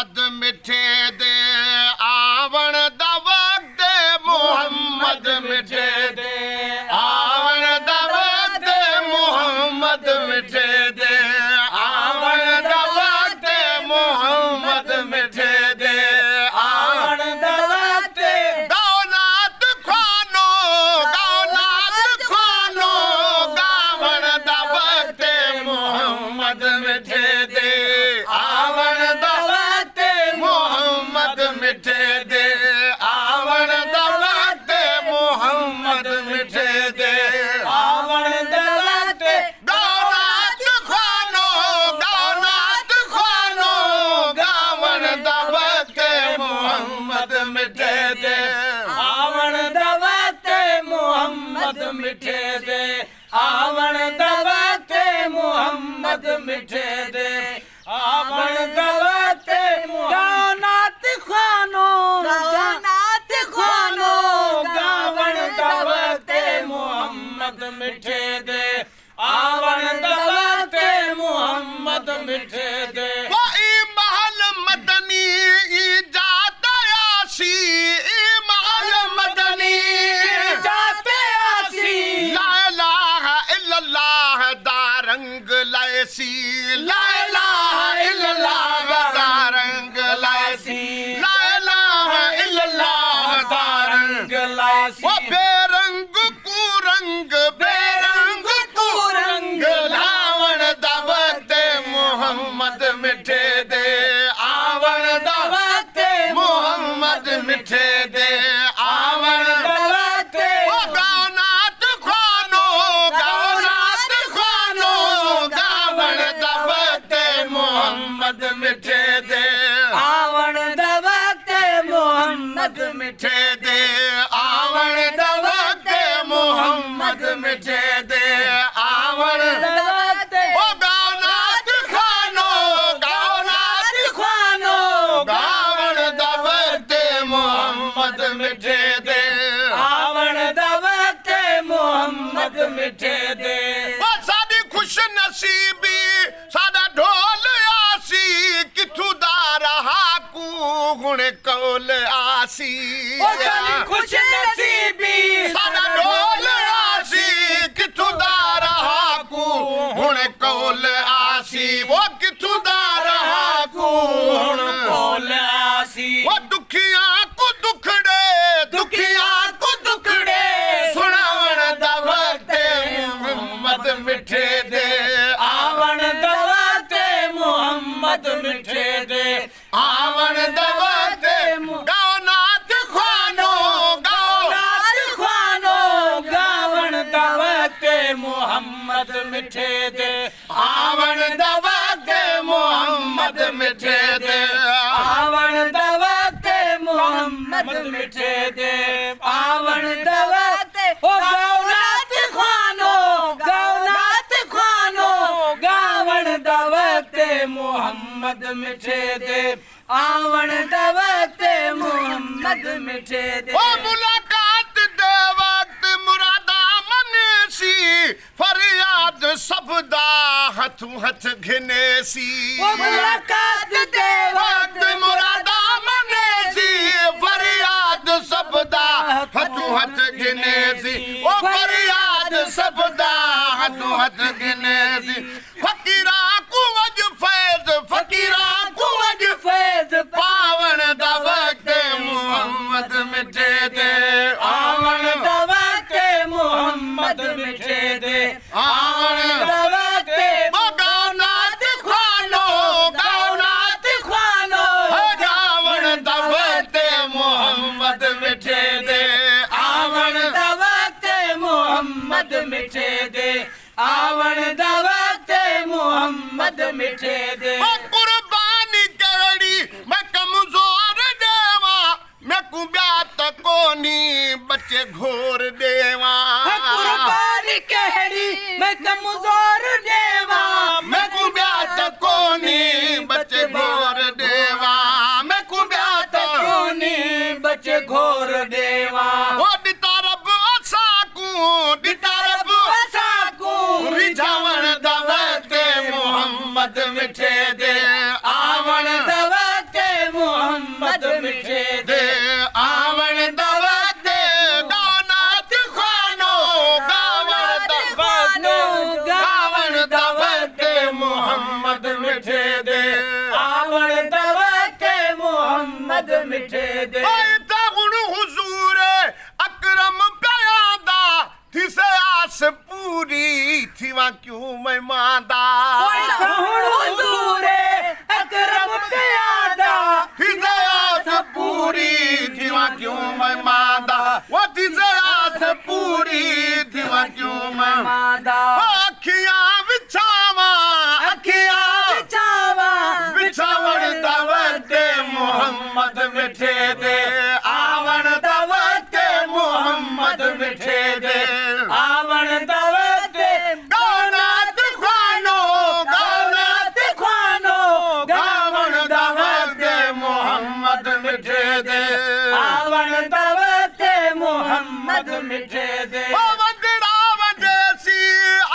मोहम्मद मिठे दे आवण दा वक्त मोहम्मद मिठे दे आवण दा वक्त मोहम्मद मिठे दे आवण दा वक्त मोहम्मद मिठे दे आवण दा वक्त दौलत खानो गावण दा वक्त मोहम्मद मिठे दे आवण दा वक्त मोहम्मद मिठे दे आवण दा वक्त मोहम्मद मिठे दे आवण दा वक्त दौलत खानो गावण दा वक्त मोहम्मद मिठे दे आवण दा वक्त मोहम्मद मिठे दे आवण दा वक्त मोहम्मद मिठे दे आवण दा वक्त गावनात खानो गावण दा वक्त मोहम्मद मिठे दे आवण दा वक्त मोहम्मद मिठे दे महल मदनी जाते आसी महल मदनी जाते आसी ला इलाहा इल्लल्लाह दा रंग लायसी ला इलाहा इल्लल्लाह दा रंग लायसी ला इलाहा इल्लल्लाह दा रंग लायसी ओ बेरंग कु रंग लावण दा वक्त मोहम्मद मिठे दे आवण दा वक्त मोहम्मद मिठे दे आवण दा वक्त ओ गावनात खानो गावण दा वक्त मोहम्मद मिठे दे आवण दा वक्त मोहम्मद मिठे दे आवण दा वक्त मोहम्मद मिठे दे आवण दा वक्त ओ गावनात खानो गावण दा वक्त मोहम्मद मिठे दे आवण दा वक्त मोहम्मद मिठे दे ओ साडी खुश नसीबी साडा ढोल आसी किथू दा रहा कू हुण कौल आसी ओ साडी खुश नसीबी साडा ढोल आसी किथू दा रहा कू हुण कौल आसी वो किथू दा रहा कू हुण कौल आसी वो दुखियां को दुखड़े सुनावण दा वक्त मोहम्मद मिठे दे आवण दा वक्त मोहम्मद मिठे दे आवण दा वक्त गावनात खानो गावण दा वक्त मोहम्मद मिठे दे आवण दा वक्त मोहम्मद मिठे दे आवण दा वक्त मोहम्मद मिठे दे आवण दा वक्त ओ गावनात खानो गावण दा वक्त मोहम्मद मिठे दे आवण दा वक्त मोहम्मद मिठे दे ओ मुलाकात दे वक्त मुरादा मनेसी फरियाद सबदा हथों हथ घिनेसी ओ मुलाकात दे वक्त मुरादा मनेसी फरियाद सबदा हथों हथ घिनेसी ओ फरियाद सबदा हथों हथ घिनेसी फकीरा को वज फैज फैज पावण दा वक्त मोहम्मद मिठे दे आवण दा वक्त मोहम्मद मिठे दे आवण दा वक्त गावनात खानो गावण दा वक्त मोहम्मद मिठे दे आवण दा वक्त मोहम्मद मिठे दे आवण दा वक्त मोहम्मद मिठे दे कुर्बानी कड़ी मैं कमजोर देवा मैं कुब्यात कोनी बच्चे घोर देवा कुर्बानी कहड़ी मैं कमजोर देवा मैं कुब्यात कोनी बच्चे घोर देवा मैं कुब्यात कोनी बचे घोर देवा ओ दिता रब असाकू रिझावण दा वक्त मोहम्मद मिठे दे आवण दा वक्त मिठे दे आवण दवके मोहम्मद मिठे दे ਓਏ ਤਾਂ ਹੁਣ ਹੁਜ਼ੂਰ ਅਕਰਮ ਪਿਆ ਦਾ ਥਿਸੇ ਆਸ ਪੂਰੀ ਥੀਵਾ ਕਿਉਂ ਮਹਿਮਾਂ ਦਾ ਹੁਣ हुजूर अकरम प्यादा ਥਿਸੇ ਆਸ ਪੂਰੀ ਥੀਵਾ ਕਿਉਂ ਮਹਿਮਾਂ ਦਾ ਉਹ ਥਿਸੇ ਆਸ ਪੂਰੀ ਥੀਵਾ ਕਿਉਂ ਮਹਿਮਾਂ मादा ਅੱਖੀਆਂ ਵਿਛਾਵਾਂ ਅੱਖੀਆਂ चावा ਵਿਛਾਵਣ ਦਾ ਵਕੇ ਮੁਹੰਮਦ ਮਿਠੇ ਦੇ ਆਵਣ ਦਾ ਵਕੇ ਮੁਹੰਮਦ ਮਿਠੇ ਦੇ आवण दवके ਗਾਉਨਾਤ ਖਾਨੋ ਗਾਉਨਾਤ खानो ਗਾਵਣ ਦਾ ਵਕੇ ਮੁਹੰਮਦ ਮਿਠੇ ਦੇ आवण दवके मोहम्मद मिठे दे ਉਹ ਵੰਡੜਾ ਵੰਡੇ ਸੀ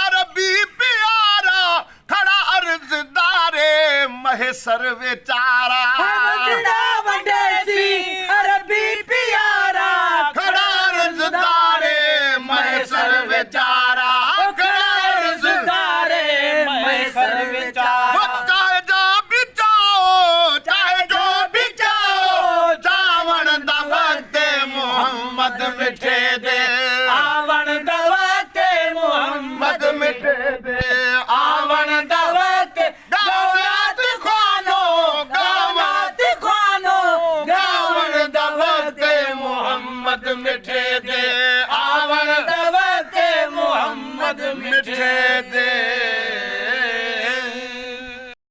ਅਰਬੀ ਪਿਆਰਾ ਖੜਾ ਅਰਜ਼ਦਾਰੇ ਮਹਿਸਰ ਵਿਚਾਰਾ वंडा वंडे सी अरबी प्यारा ਖੜਾ ਅਰਜ਼ਦਾਰੇ ਮਹਿਸਰ ਵਿਚਾਰਾ